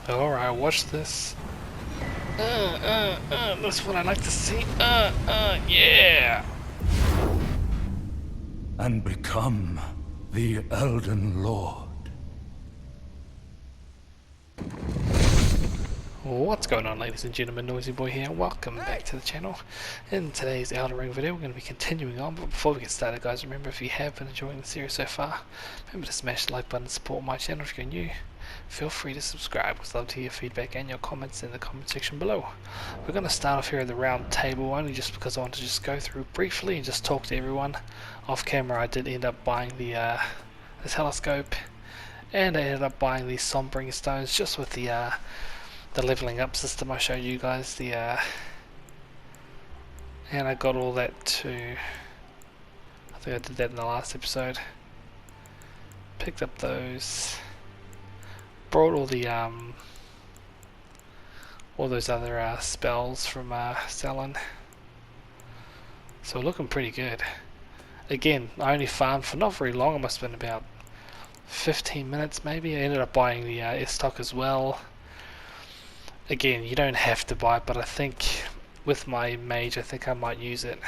Alright, watch this. That's what I like to see. Yeah! And become the Elden Lord. What's going on, ladies and gentlemen? Noisy Boy here. Welcome back to the channel. In today's Elden Ring video, we're going to be continuing on, but before we get started, guys, remember, if you have been enjoying the series so far, remember to smash the like button to support my channel. If you're new, feel free to subscribe. We'd love to hear your feedback and your comments in the comment section below. We're going to start off here at the round table, only just because I want to just go through briefly and just talk to everyone. Off camera, I did end up buying the telescope, and I ended up buying these sombering stones just with the leveling up system I showed you guys, and I got all that too. I think I did that in the last episode. Picked up those, brought all the all those other spells from selling. So we're looking pretty good. Again, I only farmed for not very long. I must have been about 15 minutes maybe. I ended up buying the S-Stock as well. Again, you don't have to buy it, but I think with my mage, I think I might use it.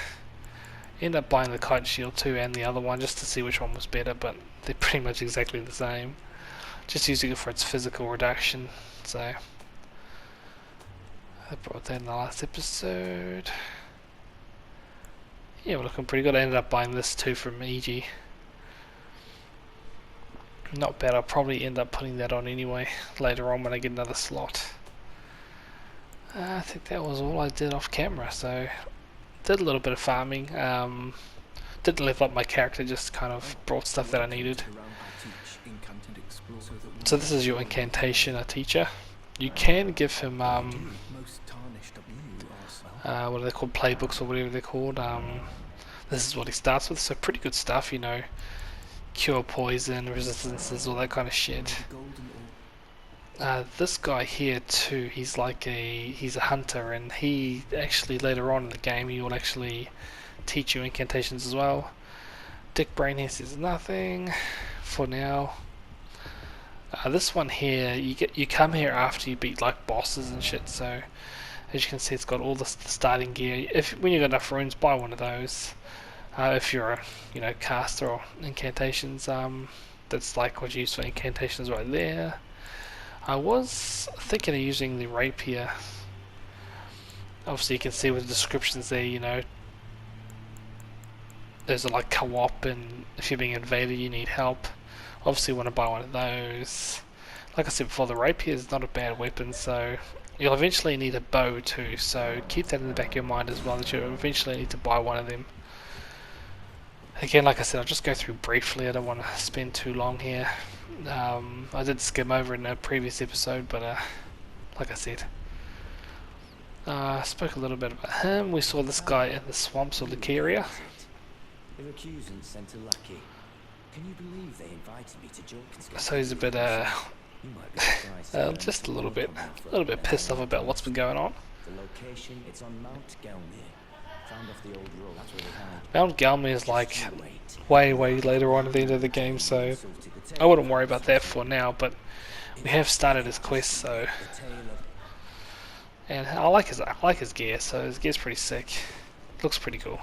End up buying the kite shield too and the other one just to see which one was better, but they're pretty much exactly the same. Just using it for its physical reduction. So I brought that in the last episode. Yeah, we're looking pretty good. I ended up buying this too from EG. Not bad. I'll probably end up putting that on anyway later on when I get another slot. I think that was all I did off camera, so did a little bit of farming, didn't level up my character, just kind of brought stuff that I needed. So this is your incantation teacher. You can give him, what are they called, playbooks or whatever they're called. This is what he starts with, so pretty good stuff, you know, cure poison, resistances, all that kind of shit. This guy here too, he's a hunter, and he actually later on in the game he will actually teach you incantations as well. Dick Brain here says nothing for now. This one here, you come here after you beat like bosses and shit, so as you can see it's got all the starting gear. When you got enough runes, buy one of those. If you're a caster or incantations, that's like what you use for incantations right there. I was thinking of using the rapier. Obviously you can see with the descriptions there, you know, there's a like co-op, and if you're being invaded you need help. Obviously you want to buy one of those. Like I said before, the rapier is not a bad weapon, so you'll eventually need a bow too, so keep that in the back of your mind as well, that you'll eventually need to buy one of them. Again, like I said, I'll just go through briefly, I don't want to spend too long here. I did skim over in a previous episode, but like I said, I spoke a little bit about him. We saw this guy in the swamps of Lucaria. So he's a bit, just a little bit pissed off about what's been going on. Mount Galmir is like way later on at the end of the game, so I wouldn't worry about that for now, but we have started his quest, so, and I like his gear, so his gear's pretty sick. Looks pretty cool.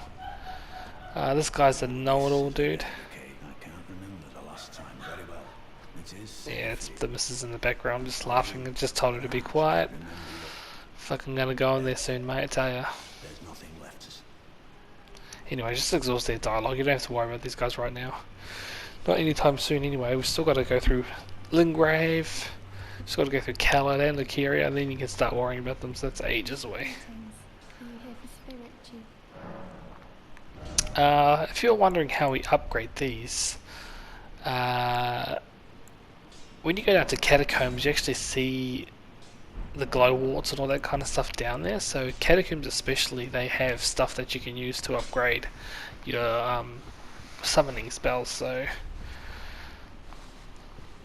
This guy's a know-it-all dude. Yeah, it's the missus in the background just laughing. I just told her to be quiet. Fucking gonna go in there soon, mate, I tell ya. Anyway, just exhaust their dialogue. You don't have to worry about these guys right now. Not anytime soon anyway. We've still got to go through Lingrave. Still got to go through Khaled and Lucaria, and then you can start worrying about them, so that's ages away. If you're wondering how we upgrade these, when you go down to Catacombs, you actually see the glow warts and all that kind of stuff down there. So Catacombs especially, they have stuff that you can use to upgrade your summoning spells. So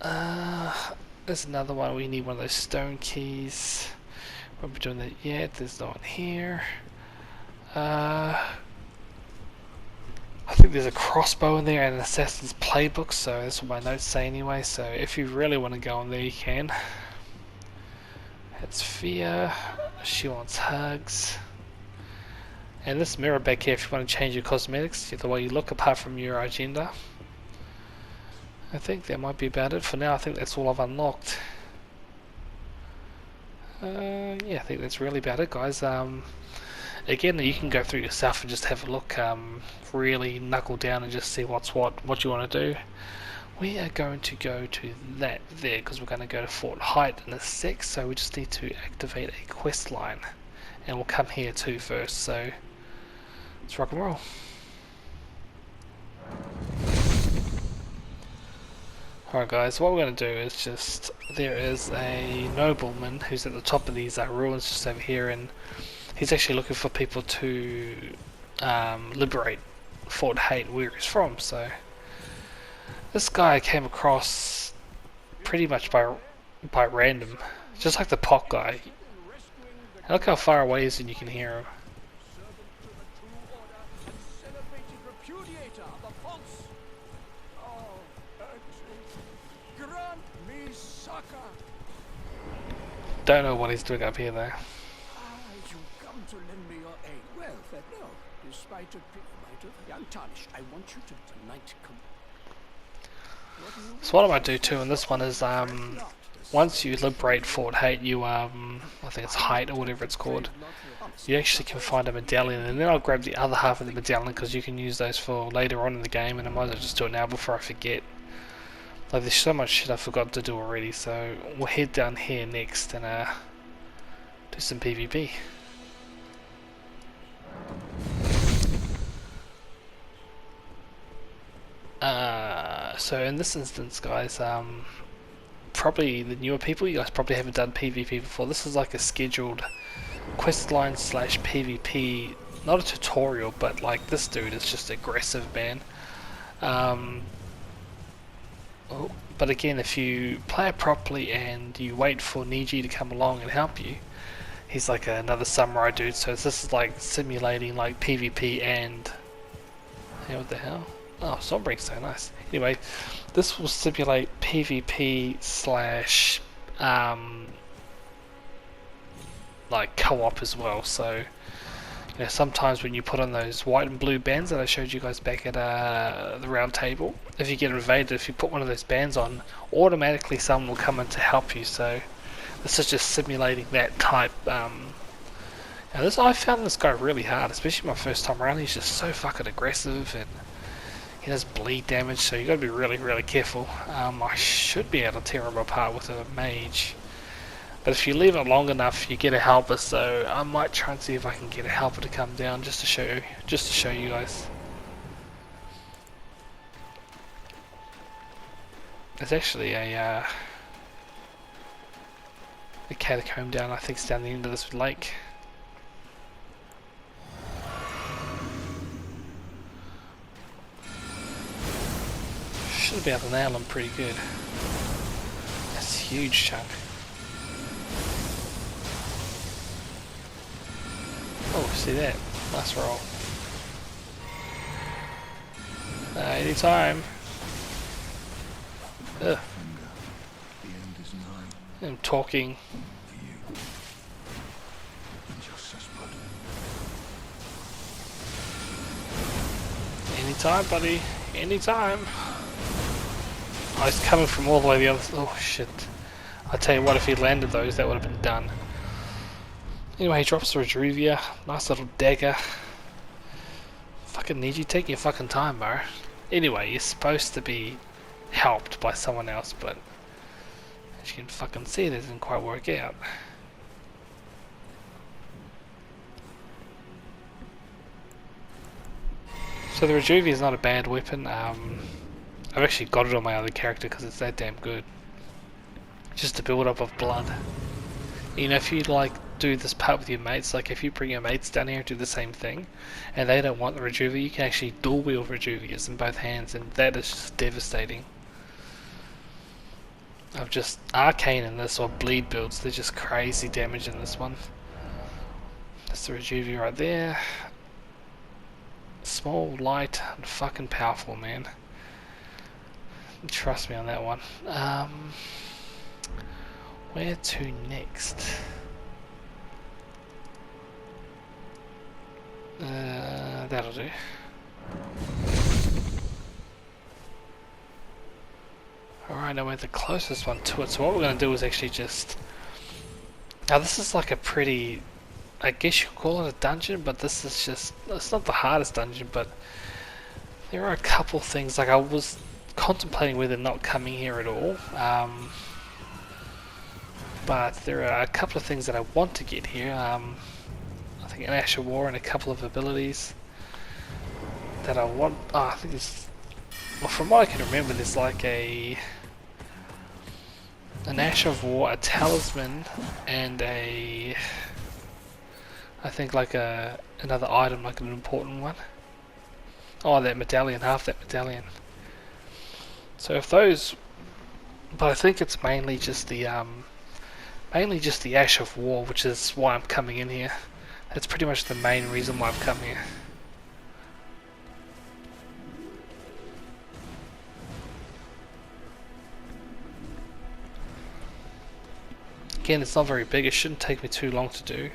there's another one. We need one of those stone keys. Won't be doing that yet. There's no one here. I think there's a crossbow in there and an assassin's playbook, so that's what my notes say anyway. So if you really want to go in there, you can. It's fear. She wants hugs. And this mirror back here, if you want to change your cosmetics, the way you look apart from your agenda. I think that might be about it. For now, I think that's all I've unlocked. Yeah, I think that's really about it, guys. Again, you can go through yourself and just have a look, really knuckle down and just see what you want to do. We are going to go to that there because we're going to go to Fort Haight in a sec, so we just need to activate a quest line. And we'll come here too first, so let's rock and roll. Alright guys, what we're going to do is just, there is a nobleman who's at the top of these ruins just over here, and he's actually looking for people to liberate Fort Haight where he's from. So this guy I came across pretty much by random, just like the pot guy. And look how far away he is and you can hear him. Don't know what he's doing up here though. You come to lend me your aid. Well, then no. Despite a bit of the untarnished, I want you to tonight come. So what I might do too in this one is once you liberate Fort Haight, you I think it's Haight or whatever it's called, you actually can find a medallion, and then I'll grab the other half of the medallion because you can use those for later on in the game, and I might as well just do it now before I forget. Like there's so much shit I forgot to do already, so we'll head down here next and do some PvP. So in this instance, guys, probably the newer people, you guys probably haven't done PvP before. This is like a scheduled quest line / PvP, not a tutorial, but like this dude is just aggressive, man. But again, if you play it properly and you wait for Niji to come along and help you, he's like another samurai dude. So this is like simulating like PvP and what the hell? Oh, Sombring's so nice. Anyway, this will simulate PvP / like co-op as well. So you know, sometimes when you put on those white and blue bands that I showed you guys back at the round table, if you get invaded, if you put one of those bands on, automatically someone will come in to help you. So this is just simulating that type. And I found this guy really hard, especially my first time around. He's just so fucking aggressive and he does bleed damage, so you got to be really, really careful. I should be able to tear him apart with a mage. But if you leave it long enough, you get a helper, so I might try and see if I can get a helper to come down just to show you guys. There's actually a catacomb down, I think it's down the end of this lake. Should be able to nail him pretty good. That's a huge chunk. Oh, see that? Nice roll. Anytime. Ugh. I'm talking. Anytime, buddy. Anytime. Oh, he's coming from all the way the other. Oh shit! I tell you what, if he landed those, that would have been done. Anyway, he drops the Redruvia. Nice little dagger. Fucking need you take your fucking time, bro. Anyway, you're supposed to be helped by someone else, but as you can fucking see, it didn't quite work out. So the Redruvia is not a bad weapon. I've actually got it on my other character because it's that damn good. Just a build up of blood. You know, if you like do this part with your mates, like if you bring your mates down here and do the same thing and they don't want the Redruvia, you can actually dual wield Redruvias in both hands, and that is just devastating. I've just arcane in this or bleed builds, they're just crazy damage in this one. That's the Redruvia right there. Small, light, and fucking powerful, man. Trust me on that one. Where to next? That'll do. Alright, now we're the closest one to it, so what we're going to do is actually just... Now this is like a pretty... I guess you could call it a dungeon, but this is just... It's not the hardest dungeon, but... There are a couple things, like I was contemplating whether not coming here at all. But there are a couple of things that I want to get here. I think an Ash of War and a couple of abilities that I want... Oh, I think it's... Well, from what I can remember, there's like an Ash of War, a Talisman, and I think like another item, like an important one. Oh, that medallion, half that medallion. So if those... But I think it's mainly just the Ash of War, which is why I'm coming in here. That's pretty much the main reason why I've come here. Again, it's not very big, it shouldn't take me too long to do.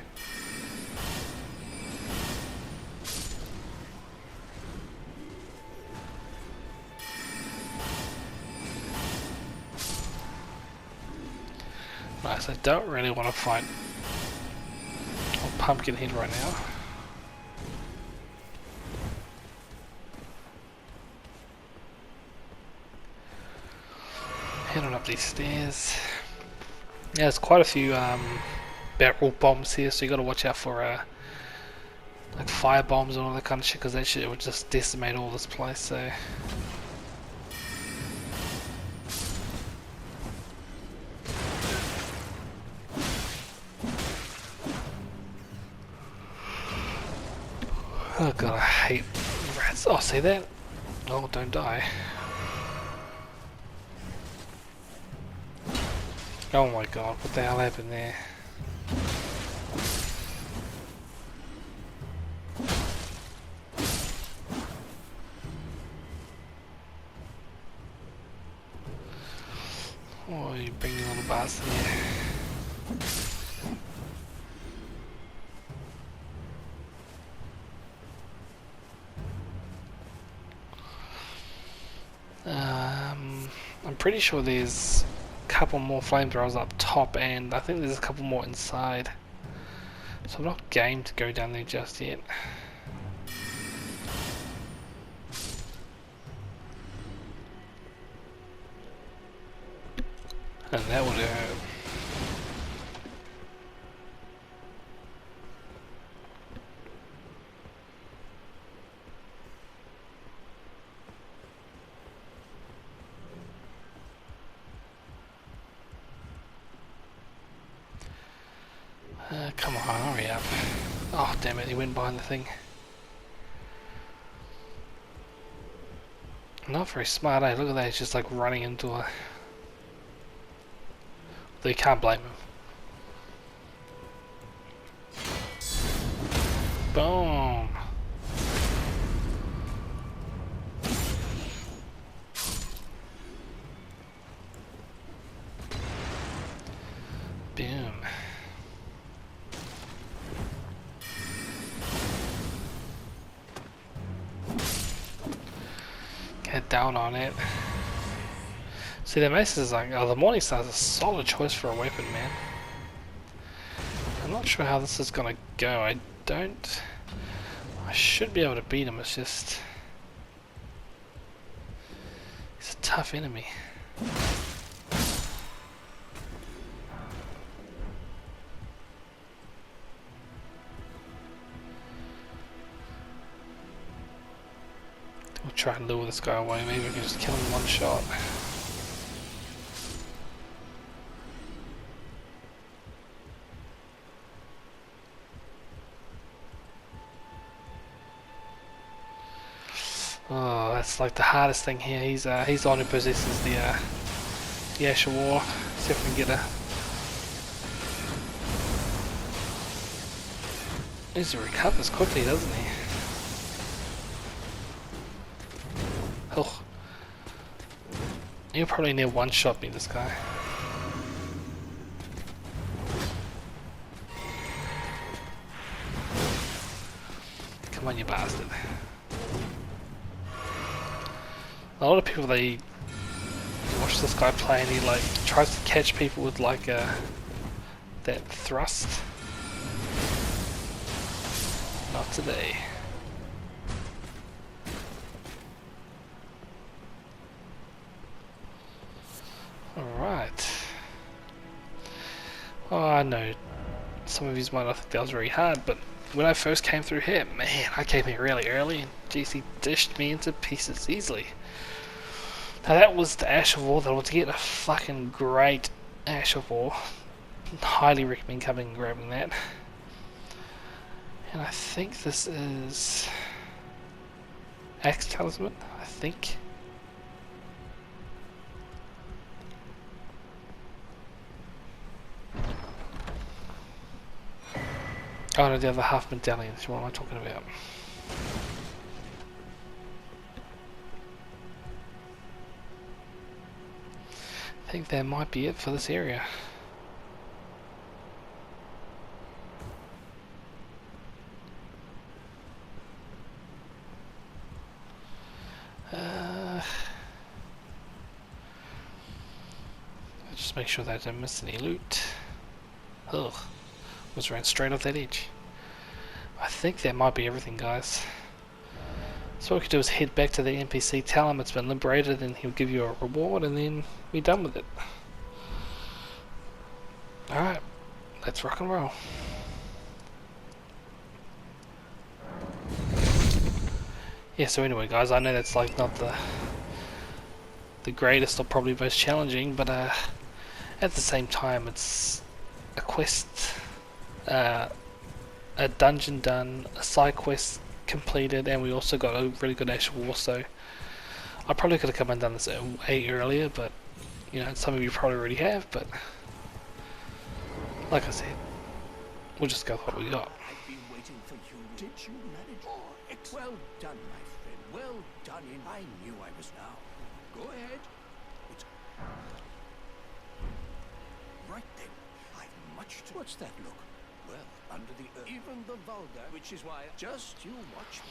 Nice, I don't really want to fight Pumpkinhead right now. Head on up these stairs. Yeah, there's quite a few barrel bombs here, so you got to watch out for like fire bombs and all that kind of shit, because that shit would just decimate all this place. So. Oh god, I hate rats. Oh, see that? Oh, don't die. Oh my god, what the hell happened there? Oh, you bring your little bastard here. I'm pretty sure there's a couple more flamethrowers up top, and I think there's a couple more inside. So I'm not game to go down there just yet. And that would hurt. Come on, hurry up. Oh, damn it, he went behind the thing. Not very smart, eh? Look at that, he's just like running into a... Though you can't blame him. Boom! Boom. Get down on it. See, the mace is like, oh, the Morning Star is a solid choice for a weapon, man. I'm not sure how this is gonna go. I should be able to beat him, it's just... He's a tough enemy. We'll try and lure this guy away, maybe we can just kill him in one shot. Oh, that's like the hardest thing here. He's the one who possesses the Ash of War. See if we can get a... He recovers quickly, doesn't he? Oh. He'll probably near one-shot me, this guy. Come on, you bastard. A lot of people, they watch this guy play and he like tries to catch people with like that thrust. Not today. Alright. Oh, I know some of you might not think that was very hard, but when I first came through here, man, I came here really early and geez, he dished me into pieces easily. Now that was the Ash of War. That was to get a fucking great Ash of War. Highly recommend coming and grabbing that. And I think this is Axe Talisman, I think. Oh no, the other half medallions. What am I talking about? I think that might be it for this area. Just make sure that I don't miss any loot. Ugh. Was ran straight off that edge. I think that might be everything, guys. So what we could do is head back to the NPC, tell him it's been liberated, and he'll give you a reward, and then we're done with it. Alright, let's rock and roll. Yeah, so anyway guys, I know that's like not the greatest or probably most challenging, but at the same time it's a quest, a dungeon done, a side quest completed, and we also got a really good Ash of War, so I probably could have come and done this way earlier, but you know, some of you probably already have, but like I said, we'll just go with what we got. I've been waiting for you. Did you manage? Oh, well done, my friend. Well done. I knew I was now. Go ahead. It's right then. I've much to... What's that look? Well, under the earth. Even the vulgar, which is why just you watch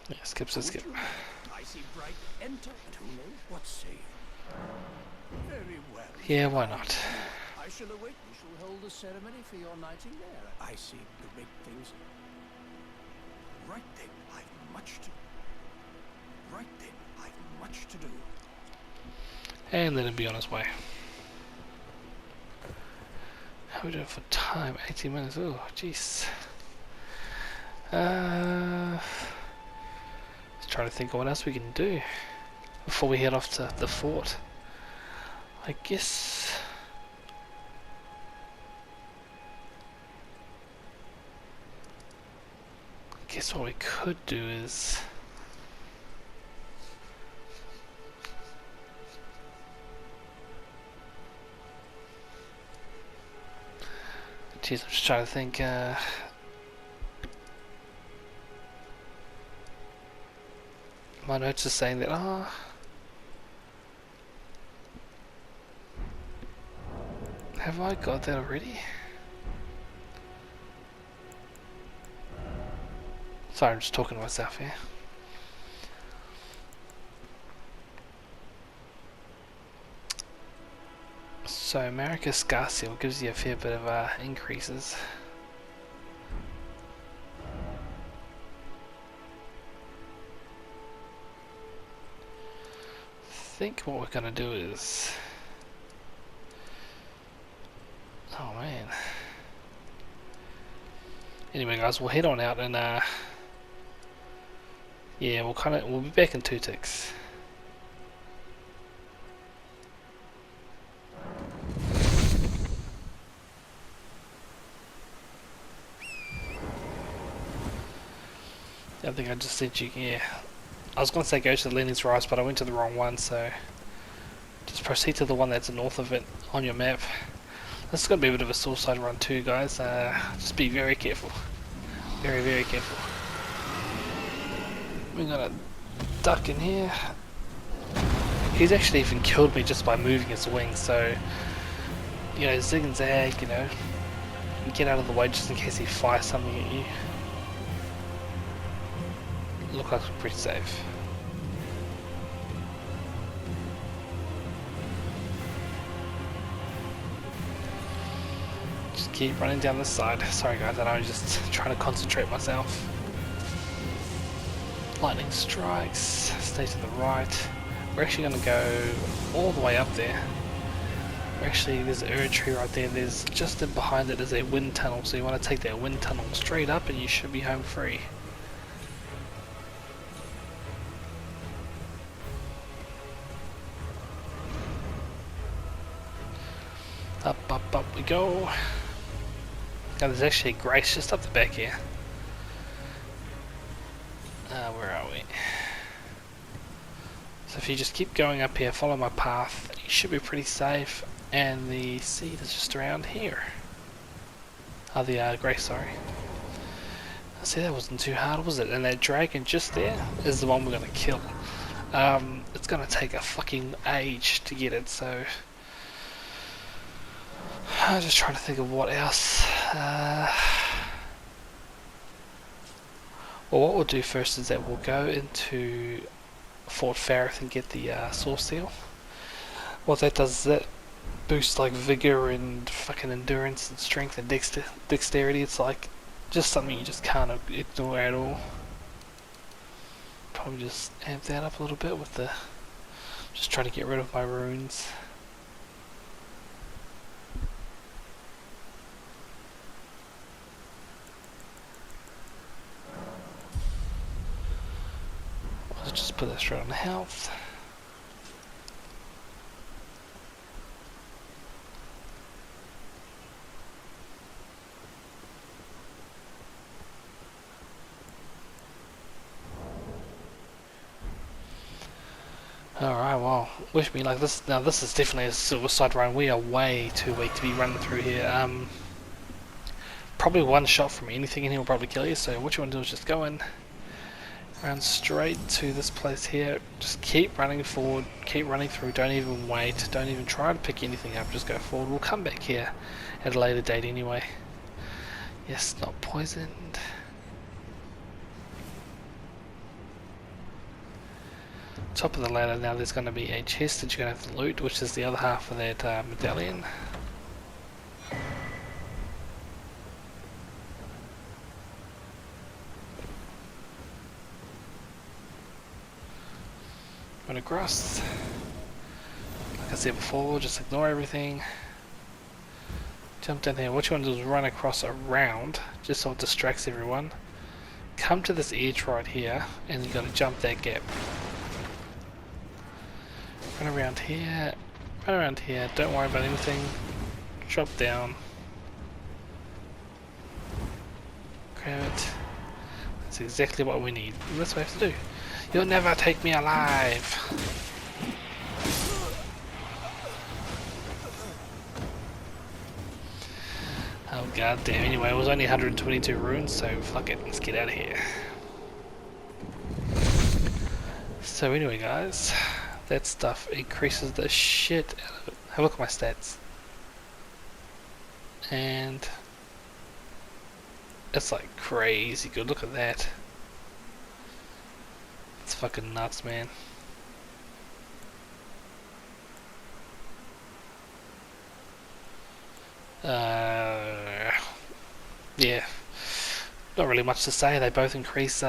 me. Yeah, skip. I see bright enter, and who knows what say you? Very well. Yeah, why not? I shall await. We shall hold a ceremony for your knighting there. I see great things. Right then, I've much to... Right then, I've much to do. And let him be on his way. How are we doing for time? 18 minutes. Oh, jeez. Let's try to think of what else we can do before we head off to the fort. I guess what we could do is jeez, I'm just trying to think my notes are saying that have I got that already? Sorry, I'm just talking to myself here. So, Maricus Scar Seal gives you a fair bit of increases. I think what we're gonna do is... Oh man. Anyway guys, we'll head on out and yeah, we'll be back in 2 ticks. I think I just said you, yeah. I was going to say go to the Lenin's Rise, but I went to the wrong one, so just proceed to the one that's north of it on your map. This is going to be a bit of a suicide run too, guys. Just be very careful. Very, very careful. We're going to duck in here. He's actually even killed me just by moving his wings, so you know, zig and zag, you know, get out of the way just in case he fires something at you. look like we're pretty safe. Just keep running down this side. Sorry guys, I was just trying to concentrate myself. Lightning strikes, stay to the right. We're actually going to go all the way up there. Actually, there's an Erd tree right there. There's just in behind it is a wind tunnel, so you want to take that wind tunnel straight up and you should be home free. Up, up, up we go. Now there's actually a grace just up the back here. Where are we? So if you just keep going up here, follow my path, you should be pretty safe. And the seed is just around here. Oh, the grace, sorry. See, that wasn't too hard, was it? And that dragon just there is the one we're gonna kill. It's gonna take a fucking age to get it, so I'm just trying to think of what else. Well, what we'll do first is that we'll go into Fort Farith and get the source seal. What that does is that boosts like vigor and fucking endurance and strength and dexterity. It's like just something you just can't ignore at all. Probably just amp that up a little bit with the just trying to get rid of my runes. Let's just put that straight on the health. Alright, well, wish me luck. Now this is definitely a suicide run. We are way too weak to be running through here. Probably one shot from anything in here will probably kill you, so what you want to do is just go in, run straight to this place here, just keep running forward, keep running through, don't even wait, don't even try to pick anything up, just go forward. We'll come back here at a later date anyway. Yes, not poisoned. Top of the ladder now, there's going to be a chest that you're going to have to loot, which is the other half of that medallion. Run across. Like I said before, just ignore everything. Jump down here. What you want to do is run across around, just so it distracts everyone. Come to this edge right here, and you've got to jump that gap. Run around here, don't worry about anything, drop down, grab it, that's exactly what we need, and that's what we have to do. You'll never take me alive! Oh god damn, anyway, it was only 122 runes, so fuck it, let's get out of here. So anyway guys, that stuff increases the shit out of it. Have a look at my stats. And it's like crazy good. Look at that. It's fucking nuts, man. Yeah. Not really much to say. They both increase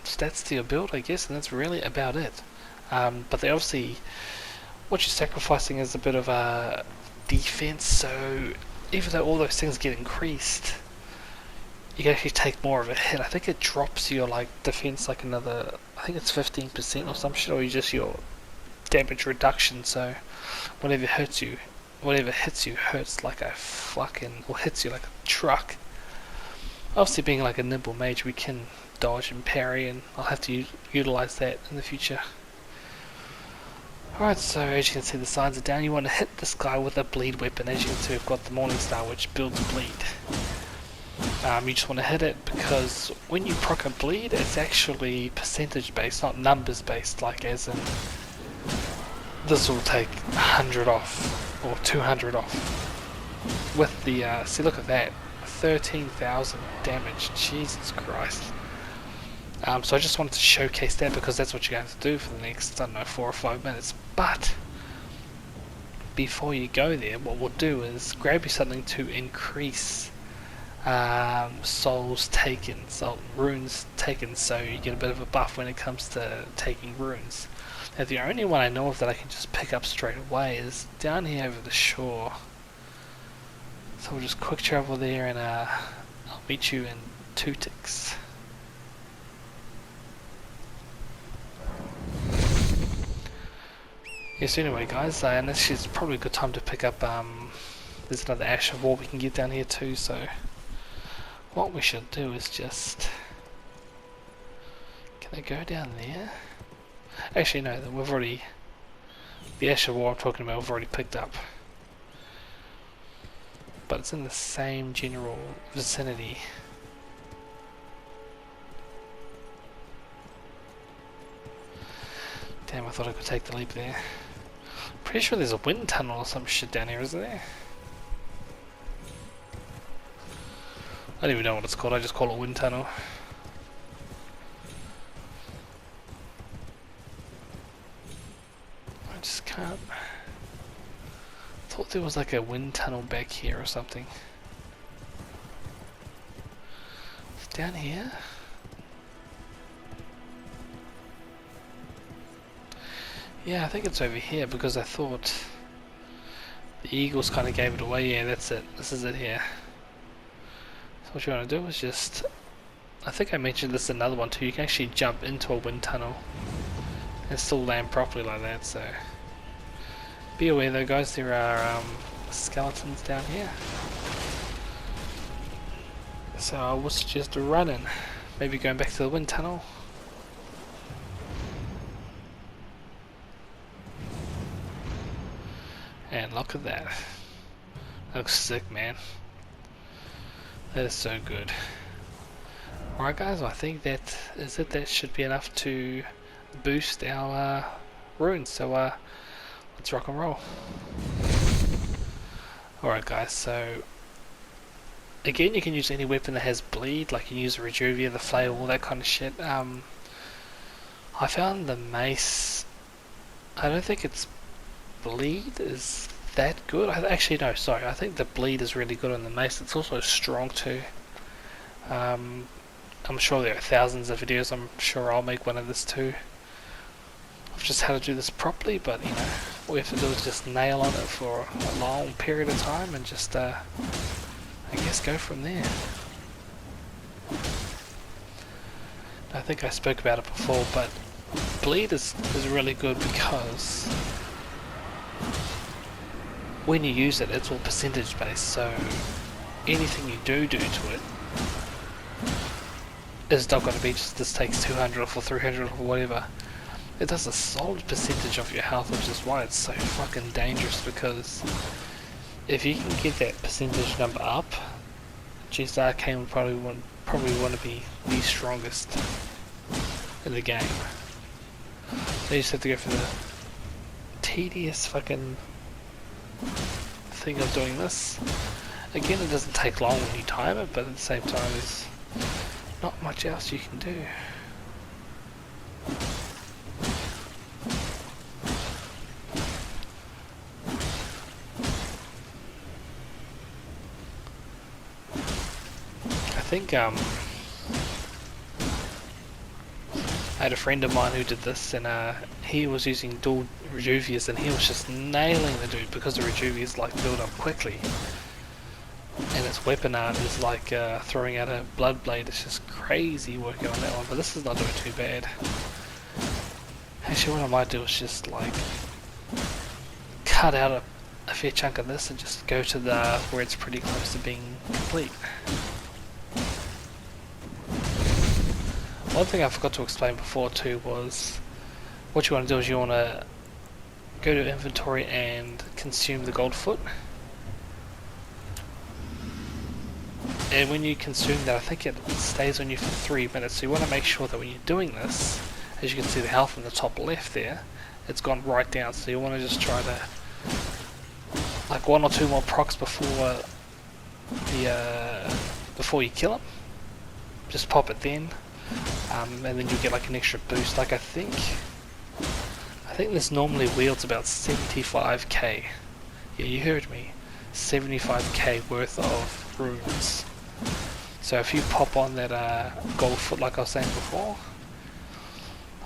stats to your build, I guess, and that's really about it. But they obviously, what you're sacrificing is a bit of a defense, so even though all those things get increased, you can actually take more of a hit. I think it drops your like defense like another, I think it's 15% or some shit, or just your damage reduction, so whatever hits you hurts like a fucking, or hits you like a truck. Obviously being like a nimble mage, we can dodge and parry, and I'll have to utilize that in the future. Alright, so as you can see the signs are down. You want to hit this guy with a bleed weapon. As you can see, we've got the Morning Star which builds bleed. You just want to hit it because when you proc a bleed, it's actually percentage based, not numbers based, like as in this will take 100 off or 200 off with the see, look at that, 13,000 damage. Jesus Christ. So I just wanted to showcase that because that's what you have to do for the next, I don't know, 4 or 5 minutes. But before you go there, what we'll do is grab you something to increase souls taken, runes taken, so you get a bit of a buff when it comes to taking runes. Now the only one I know of that I can just pick up straight away is down here over the shore. So we'll just quick travel there and I'll meet you in 2 ticks. Yes, anyway guys, and this is probably a good time to pick up, there's another Ash of War we can get down here too, so what we should do is just, can I go down there? Actually no, we've already, the Ash of War I'm talking about we've already picked up. But it's in the same general vicinity. Damn, I thought I could take the leap there. Pretty sure there's a wind tunnel or some shit down here, isn't there? I don't even know what it's called, I just call it wind tunnel. I just can't... I thought there was like a wind tunnel back here or something. It's down here? Yeah, I think it's over here because I thought the eagles kind of gave it away. Yeah, that's it. This is it here. So what you want to do is just... I think I mentioned this in another one too. You can actually jump into a wind tunnel and still land properly like that, so... Be aware though guys, there are skeletons down here. So I would suggest running. Maybe going back to the wind tunnel. And look at that. That looks sick, man. That is so good. Alright guys, I think that is it. That should be enough to boost our runes. So let's rock and roll. Alright guys, so again you can use any weapon that has bleed, like you can use the Reduvia, the flail, all that kind of shit. I found the mace, I don't think it's bleed is that good. Actually no, sorry, I think the bleed is really good on the mace. It's also strong too. I'm sure there are thousands of videos. I'm sure I'll make one of this too, of just how to do this properly, but you know, all we have to do is just nail on it for a long period of time and just I guess go from there. I think I spoke about it before, but bleed is really good because when you use it, it's all percentage based, so anything you do to it is not going to be just this takes 200 off or 300 off or whatever. It does a solid percentage of your health, which is why it's so fucking dangerous, because if you can get that percentage number up, geez, Arcane would probably want to be the strongest in the game. They just have to go for the tedious fucking thing of doing this. Again, it doesn't take long when you time it, but at the same time there's not much else you can do. I think I had a friend of mine who did this, and he was using dual Rejuvias, and he was just nailing the dude because the Rejuvias like build up quickly, and its weapon art is like throwing out a blood blade. It's just crazy working on that one, but this is not doing too bad. Actually, what I might do is just like cut out a fair chunk of this and just go to the where it's pretty close to being complete. One thing I forgot to explain before too was what you want to do is you want to go to inventory and consume the gold foot, and when you consume that, I think it stays on you for 3 minutes, so you want to make sure that when you're doing this, as you can see the health in the top left there, it's gone right down, so you want to just try to like 1 or 2 more procs before before you kill him. Just pop it then, and then you get like an extra boost. Like I think this normally wields about 75k. Yeah, you heard me. 75k worth of runes. So if you pop on that gold foot like I was saying before,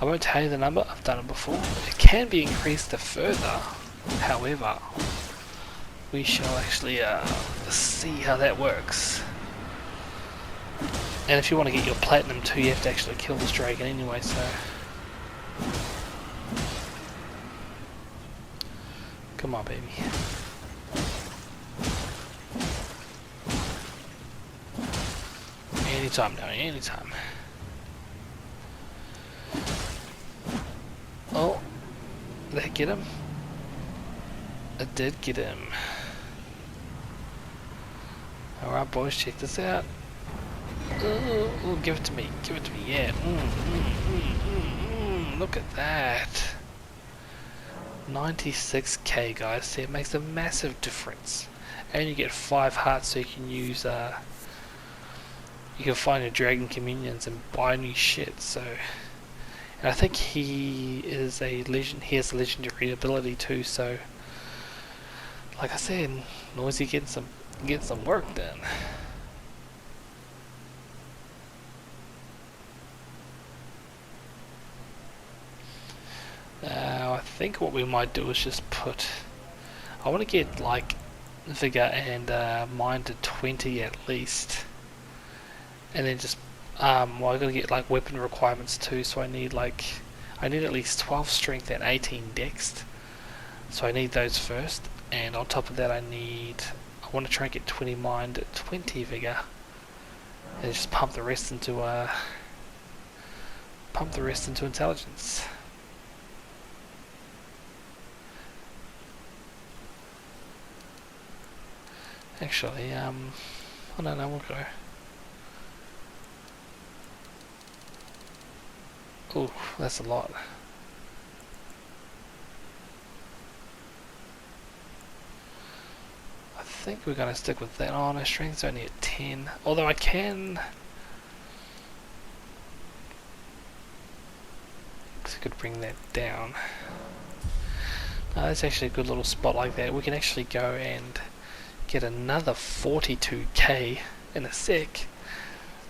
I won't tell you the number, I've done it before. It can be increased to further, however, we shall actually see how that works. And if you want to get your platinum too, you have to actually kill this dragon anyway, so... Come on, baby. Anytime now, anytime. Oh, did that get him? It did get him. Alright boys, check this out. Ooh, give it to me, yeah. Look at that. 96k guys, see, it makes a massive difference. And you get 5 hearts so you can use, you can find your dragon communions and buy new shit, so... And I think he is a legend. He has a legendary ability too. So, like I said, Noisy getting some work done. Now, I think what we might do is just put. I want to get like vigor and mind to 20 at least, and then just. Well, I gotta get like weapon requirements too, so I need at least 12 strength and 18 dex. So I need those first, and on top of that I want to try and get 20 mind, 20 vigor, and just pump the rest into intelligence. Actually, I don't know, we'll go. Ooh, that's a lot. I think we're going to stick with that. Oh, no, strength's only at 10. Although I could bring that down. That's actually a good little spot like that. We can actually go and get another 42k in a sec.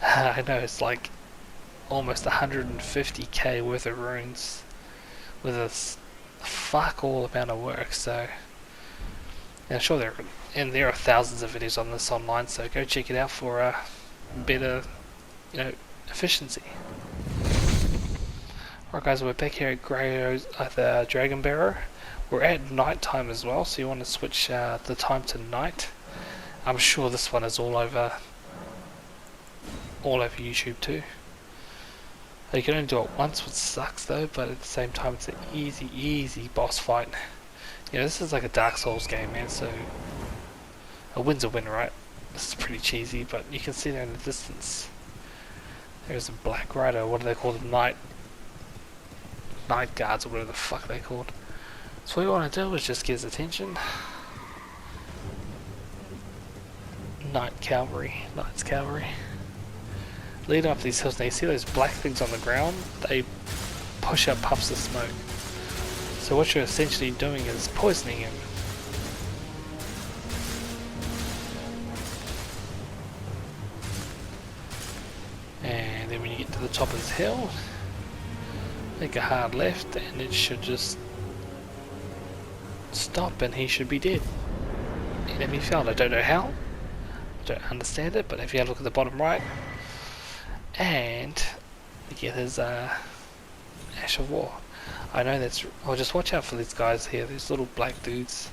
I know, it's like almost 150k worth of runes with a fuck all amount of work, so yeah, sure there are thousands of videos on this online, so go check it out for a better, efficiency. Alright guys, we're back here at Greyoll's at the Dragon Bearer. We're at night time as well, so you want to switch the time to night. I'm sure this one is all over YouTube too. You can only do it once, which sucks though, but at the same time it's an easy boss fight. This is like a Dark Souls game, man, so a win's a win, right? This is pretty cheesy, but you can see there in the distance. There's a Black Rider, what do they call them? Night Guards, or whatever the fuck they're called. So what you want to do is just get his attention. Knight's Cavalry. Lead up these hills, and you see those black things on the ground? They push up puffs of smoke. So what you're essentially doing is poisoning him. And then when you get to the top of this hill, make a hard left, and it should just stop, and he should be dead. Enemy found. I don't know how. I don't understand it, but if you have a look at the bottom right, and we get his Ash of War. I know that's... Oh, just watch out for these guys here, these little black dudes.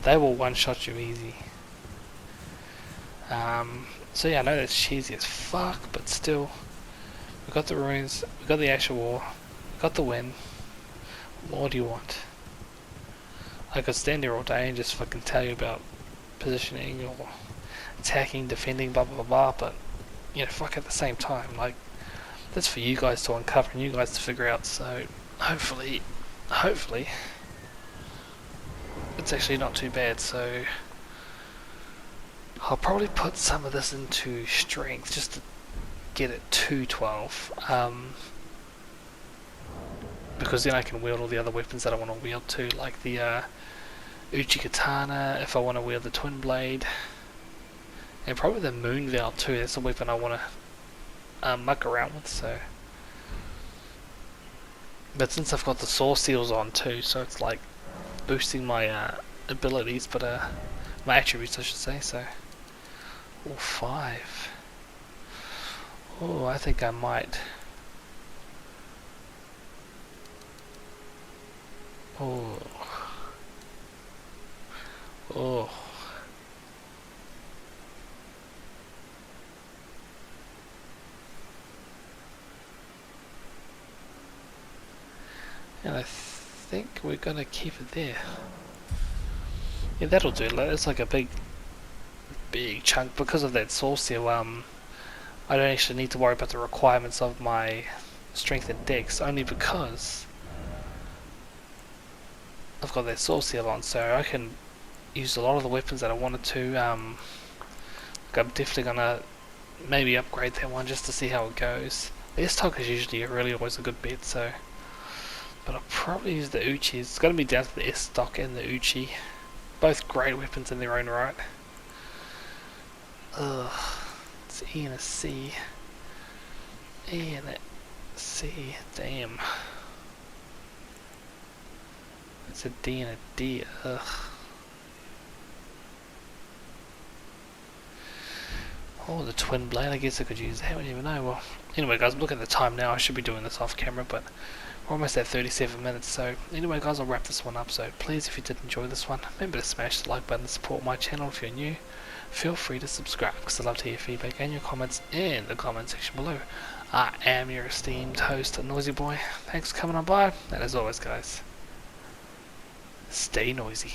They will one-shot you easy. So yeah, I know that's cheesy as fuck, but still, we got the runes, we got the Ash of War, we got the win. What more do you want? I could stand here all day and just fucking tell you about positioning or attacking, defending, blah blah blah, but fuck, at the same time, like, that's for you guys to uncover and you guys to figure out, so hopefully it's actually not too bad. So I'll probably put some of this into strength just to get it to 12. Because then I can wield all the other weapons that I want to wield too, like the Uchi Katana, if I want to wield the Twin Blade. And probably the Moon Veil too, that's a weapon I want to muck around with, so. But since I've got the Source Seals on too, so it's like boosting my abilities, but my attributes I should say, so. Oh, 5. Oh, I think I might. Oh. Oh. And I think we're gonna keep it there. Yeah, that'll do. It's like a big chunk because of that source seal. I don't actually need to worry about the requirements of my strength and dex, only because I've got that source seal on, so I can use a lot of the weapons that I wanted to. I'm definitely gonna maybe upgrade that one just to see how it goes. The S-Talk is usually really always a good bet, so. But I'll probably use the Uchi. It's going to be down to the S-Stock and the Uchi. Both great weapons in their own right. Ugh. It's E and a C. E and a C. Damn. It's a D and a D. Ugh. Oh, the Twin Blade. I guess I could use that. I don't even know. Well, anyway, guys, look at the time now. I should be doing this off camera, but we're almost at 37 minutes, so anyway guys, I'll wrap this one up. So please, if you did enjoy this one, remember to smash the like button to support my channel. If you're new, feel free to subscribe, because I'd love to hear feedback and your comments in the comment section below. I am your esteemed host, Noisy Boy. Thanks for coming on by, and as always guys, stay noisy.